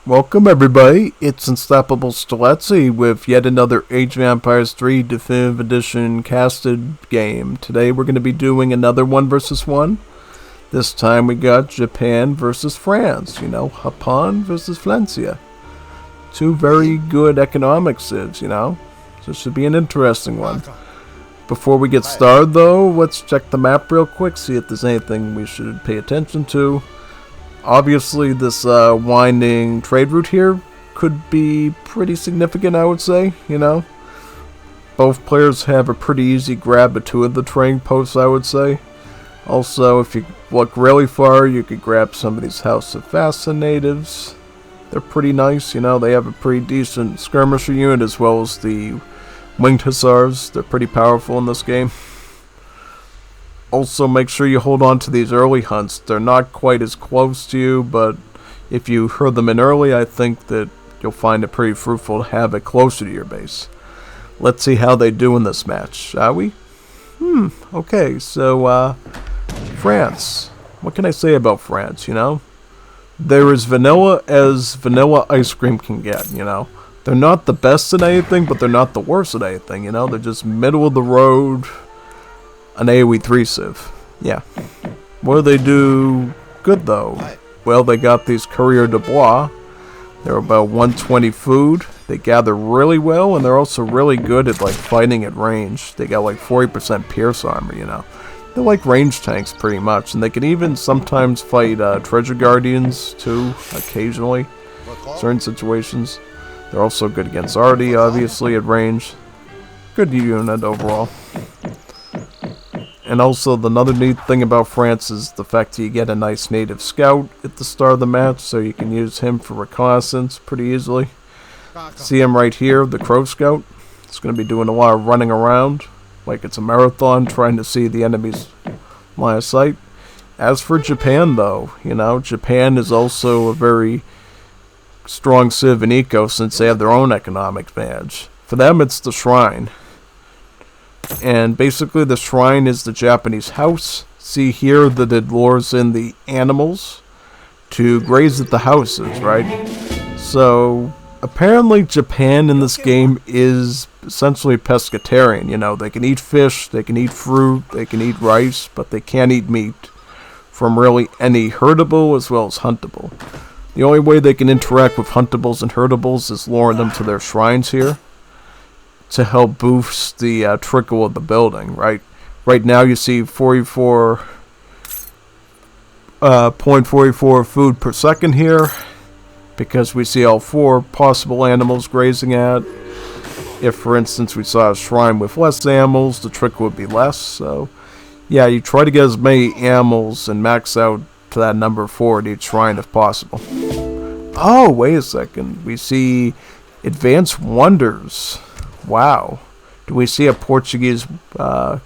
Welcome everybody, it's Unstoppable Stilezzi with yet another Age of Empires 3 Definitive Edition casted game. Today we're going to be doing another 1 versus 1. This time we got Japan versus France, Japan versus Francia. Two very good economic civs, So this should be an interesting one. Before we get started though, let's check the map real quick, see if there's anything we should pay attention to. Obviously, this winding trade route here could be pretty significant, I would say, Both players have a pretty easy grab of two of the trading posts, I would say. Also, if you look really far, you could grab somebody's House of Fassa natives. They're pretty nice, They have a pretty decent skirmisher unit as well as the winged hussars. They're pretty powerful in this game. Also, make sure you hold on to these early hunts. They're not quite as close to you, but if you herd them in early, I think that you'll find it pretty fruitful to have it closer to your base. Let's see how they do in this match, shall we? Okay, so, France. What can I say about France, They're as vanilla as vanilla ice cream can get, They're not the best at anything, but they're not the worst at anything, They're just middle of the road. An AoE 3 civ. Yeah. What do they do good though? Well, they got these courier de bois. They're about 120 food. They gather really well, and they're also really good at fighting at range. They got 40% pierce armor, They're like range tanks pretty much, and they can even sometimes fight treasure guardians too, occasionally. Certain situations. They're also good against Artie, obviously, at range. Good unit overall. And also, another neat thing about France is the fact that you get a nice native scout at the start of the match, so you can use him for reconnaissance pretty easily. See him right here, the Crow Scout. It's going to be doing a lot of running around, like it's a marathon, trying to see the enemy's line of sight. As for Japan, though, Japan is also a very strong civ and eco since they have their own economic advantage. For them, it's the shrine. And basically the shrine is the Japanese house. See here that it lures in the animals to graze at the houses, right? So apparently Japan in this game is essentially pescatarian. They can eat fish, they can eat fruit, they can eat rice, but they can't eat meat from really any herdable as well as huntable. The only way they can interact with huntables and herdables is luring them to their shrines here to help boost the trickle of the building, right? Right now you see 0.44 food per second here, because we see all 4 possible animals grazing at. If, for instance, we saw a shrine with less animals, the trickle would be less. So, yeah, you try to get as many animals and max out to that number 4 at each shrine if possible. Oh, wait a second. We see Advanced Wonders. Wow. Do we see a Portuguese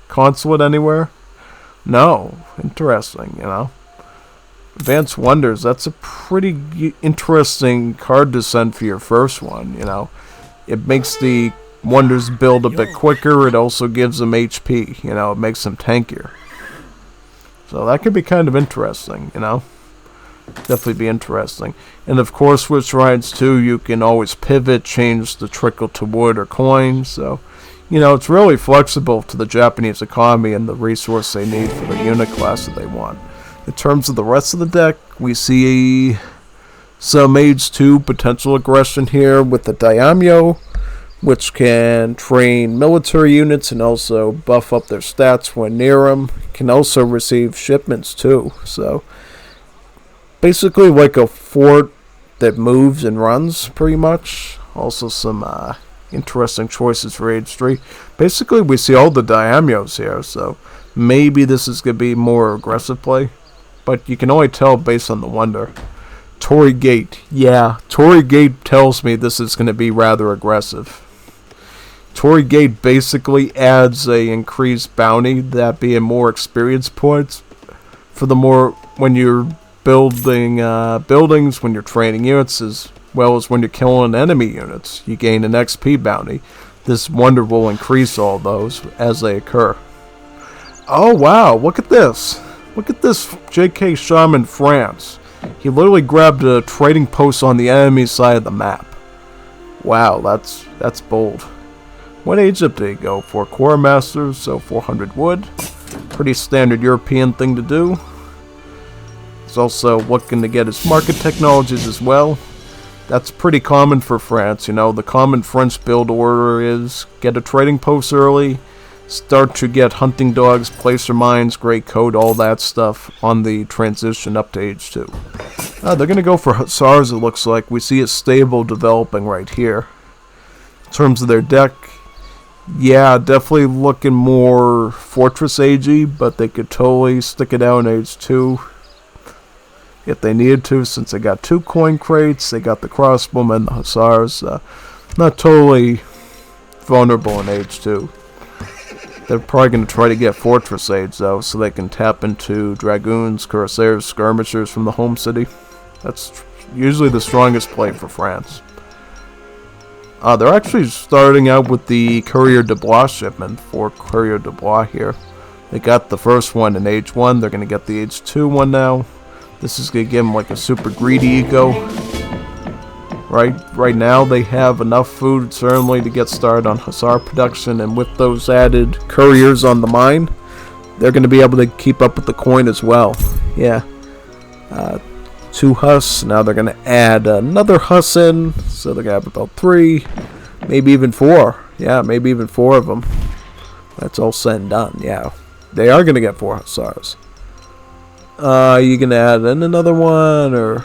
consulate anywhere? No. Interesting, Advanced Wonders, that's a pretty interesting card to send for your first one, It makes the Wonders build a bit quicker. It also gives them HP, It makes them tankier. So that could be kind of interesting, Definitely be interesting. And of course with shrines too, you can always pivot, change the trickle to wood or coin. So, it's really flexible to the Japanese economy and the resource they need for the unit class that they want. In terms of the rest of the deck, we see some Age 2 potential aggression here with the Daimyo, which can train military units and also buff up their stats when near them. Can also receive shipments too. So basically like a fort that moves and runs, pretty much. Also some interesting choices for Age 3. Basically, we see all the Daimyos here, so maybe this is going to be more aggressive play. But you can only tell based on the wonder. Torii Gate. Yeah, Torii Gate tells me this is going to be rather aggressive. Torii Gate basically adds a increased bounty, that being more experience points for the more when you're building buildings, when you're training units, as well as when you're killing enemy units. You gain an XP bounty. This wonder will increase all those as they occur. Oh wow, look at this. Look at this GKShaman France. He literally grabbed a trading post on the enemy side of the map. Wow, that's bold. What Egypt did he go for? Quartermasters, so 400 wood. Pretty standard European thing to do. He's also looking to get his market technologies as well. That's pretty common for France, you know. The common French build order is get a trading post early, start to get hunting dogs, placer mines, great code, all that stuff on the transition up to age 2. They're going to go for Hussars, it looks like. We see a stable developing right here. In terms of their deck, yeah, definitely looking more Fortress Agey, but they could totally stick it out in age 2 if they needed to, since they got 2 coin crates, they got the crossbowmen and the Hussars. Not totally vulnerable in age 2. They're probably going to try to get Fortress Age, though, so they can tap into Dragoons, Cuirassiers, Skirmishers from the home city. That's usually the strongest play for France. They're actually starting out with the Courier de Blois shipment for Courier de Blois here. They got the first one in age 1, they're going to get the age 2 one now. This is going to give them like a super greedy eco. Right now they have enough food certainly to get started on Hussar production, and with those added couriers on the mine, they're going to be able to keep up with the coin as well. Yeah. 2 Huss, now they're going to add another Huss in, so they're going to have about 3, maybe even 4. Yeah, maybe even 4 of them. That's all said and done, yeah. They are going to get 4 Hussars. You going to add in another one, or...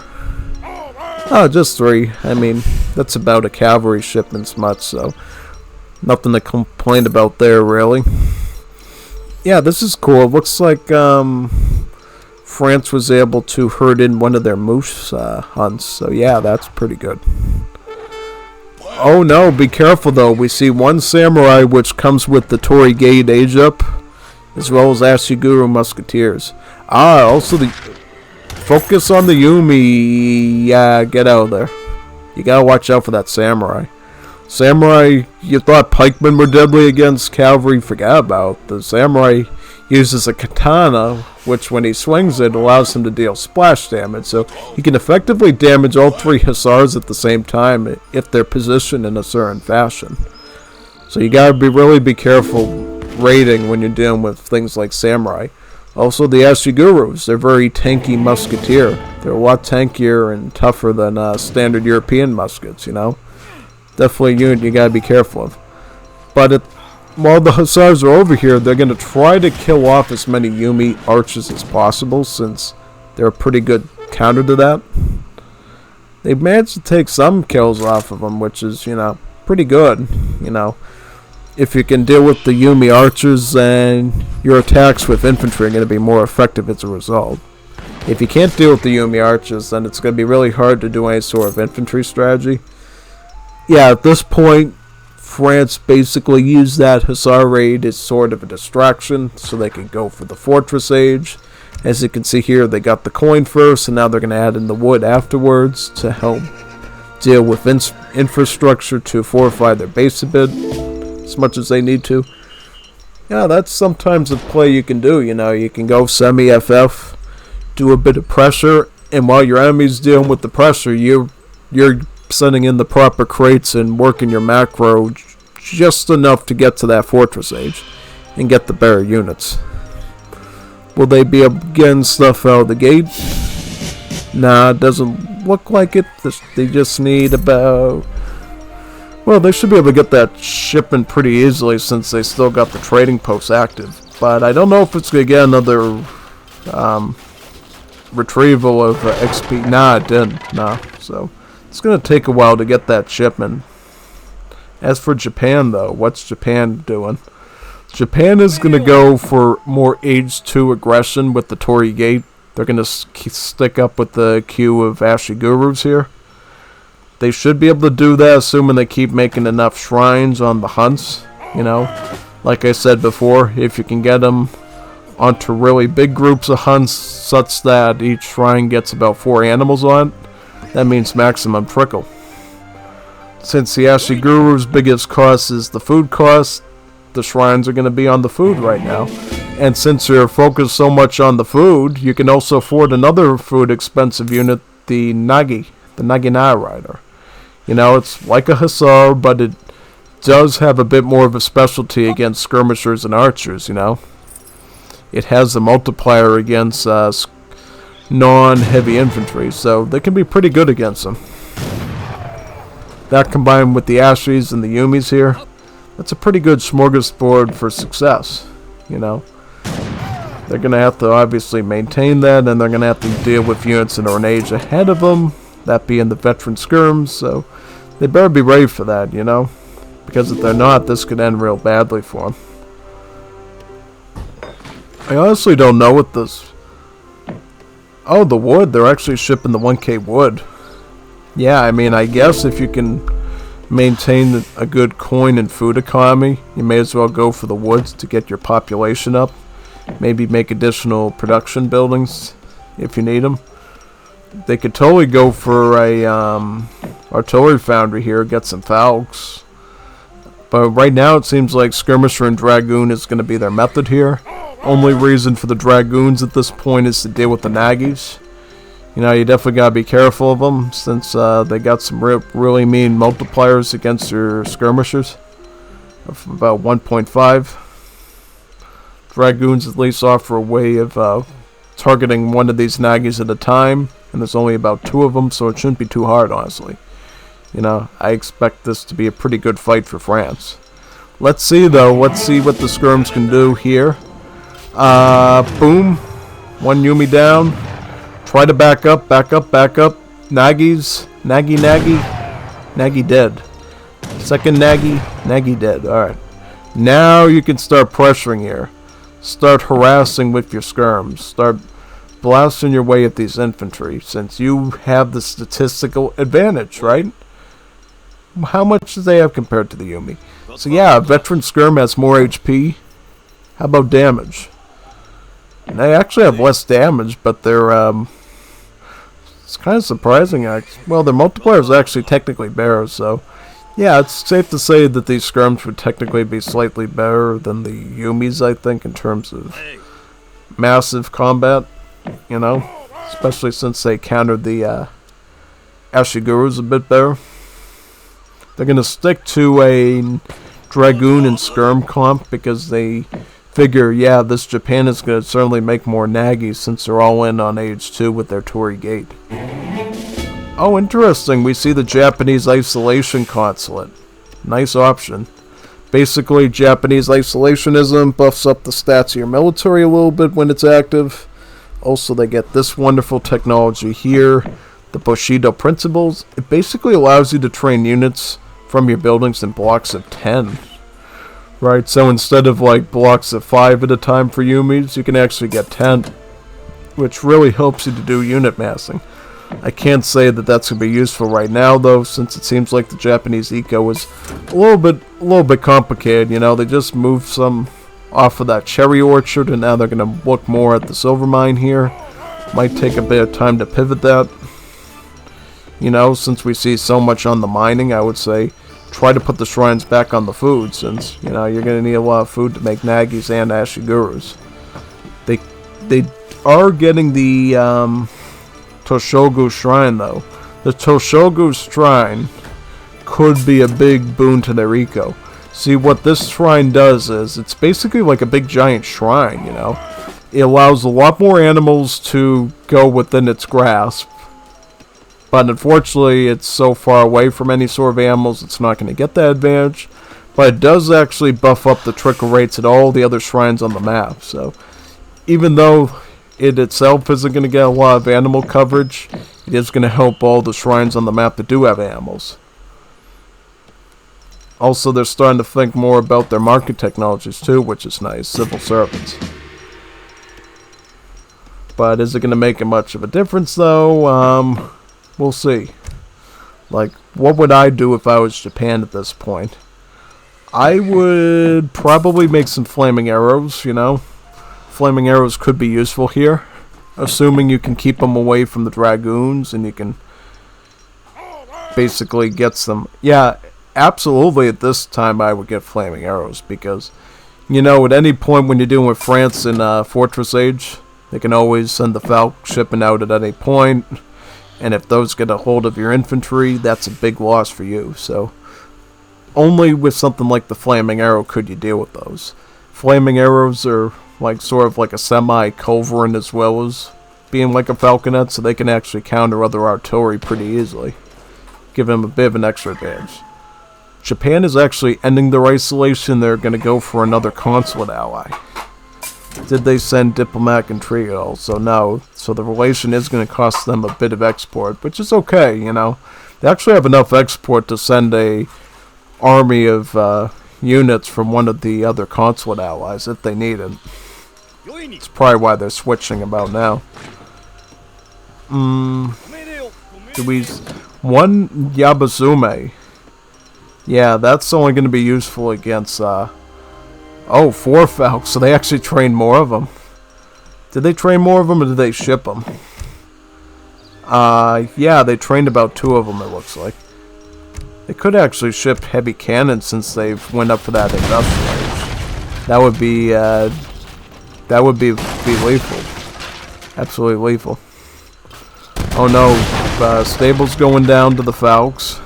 Oh, just 3. I mean, that's about a cavalry shipment's much, so nothing to complain about there, really. Yeah, this is cool. It looks like France was able to herd in one of their moose hunts, so yeah, that's pretty good. Oh no, be careful though. We see 1 samurai, which comes with the Torii Gate age up, as well as Ashiguru musketeers. Also the... Focus on the Yumi. Yeah, get out of there. You gotta watch out for that samurai. Samurai, you thought pikemen were deadly against cavalry, forget about. The samurai uses a katana, which when he swings it, allows him to deal splash damage. So he can effectively damage all 3 Hussars at the same time if they're positioned in a certain fashion. So you gotta really be careful raiding when you're dealing with things like samurai. Also, the Ashigurus, they're very tanky musketeer. They're a lot tankier and tougher than standard European muskets, you know. Definitely a unit you gotta be careful of. But while the Hussars are over here, they're gonna try to kill off as many Yumi archers as possible, since they're a pretty good counter to that. They've managed to take some kills off of them, which is, you know, pretty good, you know. If you can deal with the Yumi archers, then your attacks with infantry are going to be more effective as a result. If you can't deal with the Yumi archers, then it's going to be really hard to do any sort of infantry strategy. Yeah, at this point, France basically used that Hussar raid as sort of a distraction, so they can go for the Fortress Age. As you can see here, they got the coin first, and now they're going to add in the wood afterwards to help deal with infrastructure to fortify their base a bit, as much as they need to. Yeah, that's sometimes a play you can do, you know. You can go semi-FF, do a bit of pressure, and while your enemy's dealing with the pressure, you're sending in the proper crates and working your macro just enough to get to that Fortress Age and get the better units. Will they be able to get stuff out of the gate? Nah, it doesn't look like it. They just need about... Well, they should be able to get that shipment pretty easily since they still got the trading post active. But I don't know if it's going to get another retrieval of XP. Nah, it didn't. Nah. So it's going to take a while to get that shipment. As for Japan, though, what's Japan doing? Japan is going to go for more age 2 aggression with the Torii Gate. They're going to stick up with the queue of Ashigurus here. They should be able to do that, assuming they keep making enough shrines on the hunts, you know. Like I said before, if you can get them onto really big groups of hunts such that each shrine gets about 4 animals on it, that means maximum trickle. Since the Ashiguru's biggest cost is the food cost, the shrines are going to be on the food right now. And since you're focused so much on the food, you can also afford another food expensive unit, the Nagina Rider. You know, it's like a Hussar, but it does have a bit more of a specialty against skirmishers and archers, you know. It has a multiplier against non-heavy infantry, so they can be pretty good against them. That combined with the Ashis and the Yumis here, that's a pretty good smorgasbord for success, you know. They're going to have to obviously maintain that, and they're going to have to deal with units that are an age ahead of them, that being the veteran skirms, so they better be ready for that, you know. Because if they're not, this could end real badly for them. I honestly don't know what this... Oh, the wood. They're actually shipping the 1k wood. Yeah, I mean, I guess if you can maintain a good coin and food economy, you may as well go for the woods to get your population up. Maybe make additional production buildings if you need them. They could totally go for a artillery foundry here, get some falcons. But right now it seems like skirmisher and dragoon is going to be their method here. Only reason for the dragoons at this point is to deal with the Nagis. You know, you definitely got to be careful of them since they got some really mean multipliers against your skirmishers of about 1.5. Dragoons at least offer a way of targeting one of these Nagis at a time, and there's only about 2 of them, so it shouldn't be too hard, honestly. You know, I expect this to be a pretty good fight for France. Let's see, though. Let's see what the skirms can do here. Boom. 1 Yumi down. Try to back up, back up, back up. Nagis. Nagi. Nagi dead. Second Nagi. Nagi dead. Alright. Now you can start pressuring here. Start harassing with your skirms. Start blasting your way at these infantry, since you have the statistical advantage, right? How much do they have compared to the Yumi? So yeah, a veteran skirm has more HP. How about damage? And they actually have less damage, but they're it's kind of surprising. Well, their multiplier is actually technically better, so yeah, it's safe to say that these skirms would technically be slightly better than the Yumis, I think, in terms of massive combat, you know, especially since they countered the Ashigurus a bit better. They're going to stick to a Dragoon and Skirm comp because they figure, yeah, this Japan is going to certainly make more Nagis since they're all in on age 2 with their Torii Gate. Oh, interesting. We see the Japanese Isolation Consulate. Nice option. Basically, Japanese isolationism buffs up the stats of your military a little bit when it's active. Also, they get this wonderful technology here, the Bushido Principles. It basically allows you to train units from your buildings in blocks of 10. Right, so instead of like blocks of 5 at a time for Yumis, you can actually get 10. Which really helps you to do unit massing. I can't say that that's going to be useful right now, though, since it seems like the Japanese eco is a little bit complicated. You know, they just moved some off of that cherry orchard, and now they're going to look more at the silver mine here. Might take a bit of time to pivot that. You know, since we see so much on the mining, I would say try to put the shrines back on the food, since, you know, you're going to need a lot of food to make Nagis and Ashigurus. They are getting the Toshogu Shrine, though. The Toshogu Shrine could be a big boon to their eco. See, what this shrine does is, it's basically like a big giant shrine, you know. It allows a lot more animals to go within its grasp. But unfortunately, it's so far away from any sort of animals, it's not going to get that advantage. But it does actually buff up the trickle rates at all the other shrines on the map. So, even though it itself isn't going to get a lot of animal coverage, it is going to help all the shrines on the map that do have animals. Also, they're starting to think more about their market technologies too, which is nice. Civil servants. But is it going to make much of a difference, though? We'll see. Like, what would I do if I was Japan at this point? I would probably make some flaming arrows, you know. Flaming arrows could be useful here, assuming you can keep them away from the dragoons and you can basically get some. Yeah, absolutely. At this time, I would get flaming arrows because, You know, at any point when you're dealing with France in Fortress Age, they can always send the Falk shipping out at any point. And if those get a hold of your infantry, that's a big loss for you. So, only with something like the Flaming Arrow could you deal with those. Flaming Arrows are like sort of like a semi-culverin as well as being like a falconet, so they can actually counter other artillery pretty easily. Give them a bit of an extra advantage. Japan is actually ending their isolation. They're going to go for another consulate ally. Did they send diplomatic intrigue at all? So no. So the relation is going to cost them a bit of export, which is okay, you know. They actually have enough export to send a army of units from one of the other consulate allies if they need it. It's probably why they're switching about now. Do we... One Yabazume. Yeah, that's only going to be useful against... Oh, 4 Falcons. So they actually trained more of them. Did they train more of them or did they ship them? Yeah, they trained about 2 of them, it looks like. They could actually ship heavy cannons since they've went up for that industrial age. That would be lethal. Absolutely lethal. Oh no, Stable's going down to the Falcons.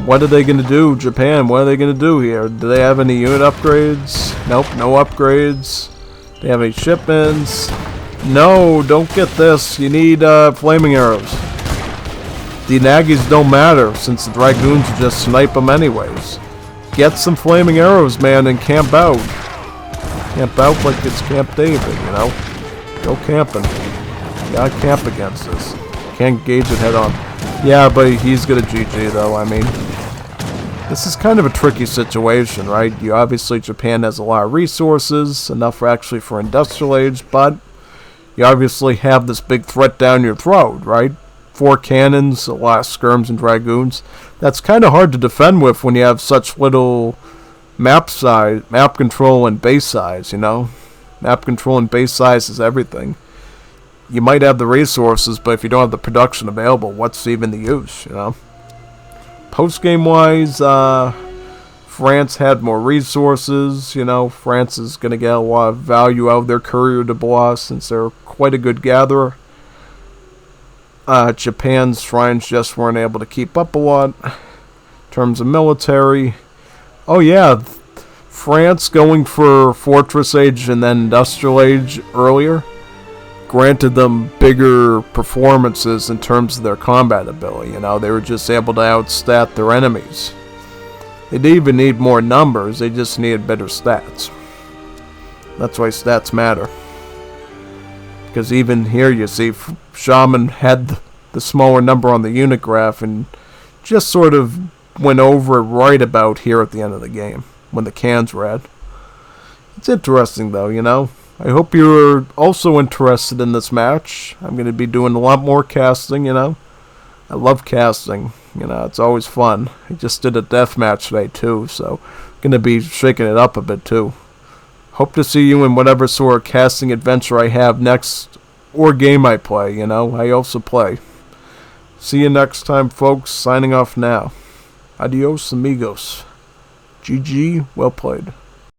What are they going to do, Japan? What are they going to do here? Do they have any unit upgrades? Nope, no upgrades. Do they have any shipments? No, don't get this. You need flaming arrows. The Nagis don't matter, since the Dragoons will just snipe them anyways. Get some flaming arrows, man, and camp out. Camp out like it's Camp David, you know? Go camping. You gotta camp against this. Can't engage it head on. Yeah, but he's gonna GG though, I mean. This is kind of a tricky situation, right? You obviously, Japan has a lot of resources, enough actually for industrial age, but you obviously have this big threat down your throat, right? 4 cannons, a lot of skirms and dragoons. That's kind of hard to defend with when you have such little map size, map control and base size, you know? Map control and base size is everything. You might have the resources, but if you don't have the production available, what's even the use, you know? Post-game wise, France had more resources, you know. France is going to get a lot of value out of their courier de bois since they're quite a good gatherer. Japan's shrines just weren't able to keep up a lot in terms of military. Oh yeah, France going for Fortress Age and then Industrial Age earlier granted them bigger performances in terms of their combat ability. You know, they were just able to outstat their enemies. They didn't even need more numbers, they just needed better stats. That's why stats matter. Because even here you see Shaman had the smaller number on the unit graph and just sort of went over it right about here at the end of the game when the cans were at. It's interesting though, you know. I hope you're also interested in this match. I'm going to be doing a lot more casting, you know. I love casting, you know, it's always fun. I just did a death match today too, so I'm going to be shaking it up a bit too. Hope to see you in whatever sort of casting adventure I have next or game I play, you know. I also play. See you next time, folks. Signing off now. Adios, amigos. GG, well played.